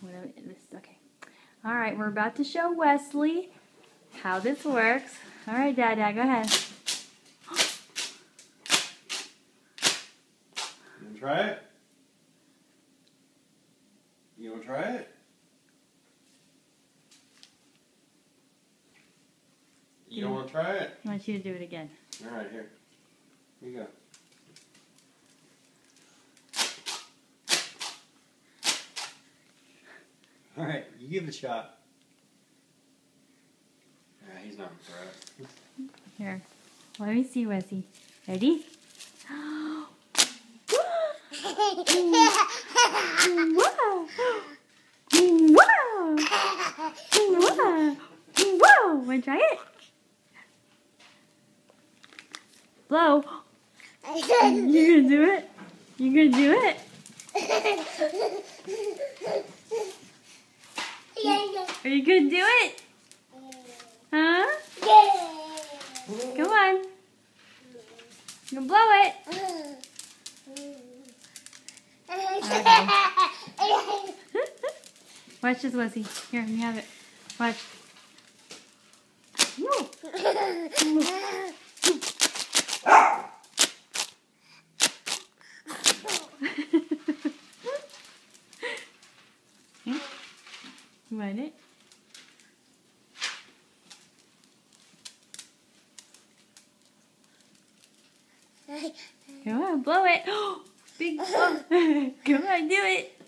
Okay. All right, we're about to show Wesley how this works. All right, Dad, go ahead. You want to try it? You want to try it? You don't want to try it? I want you to do it again. All right, here. Here you go. All right, you give it a shot. He's not impressed. Here, let me see, Wesley. Ready? Whoa! Whoa! Whoa! Whoa! Want to try it? Blow. You gonna do it? You gonna do it? Are you gonna do it? Huh? Come on. You gonna blow it? Okay. Watch this, Wesley. Here, you have it. Watch. You want it? Come on, blow it. Big blow. Come on, do it.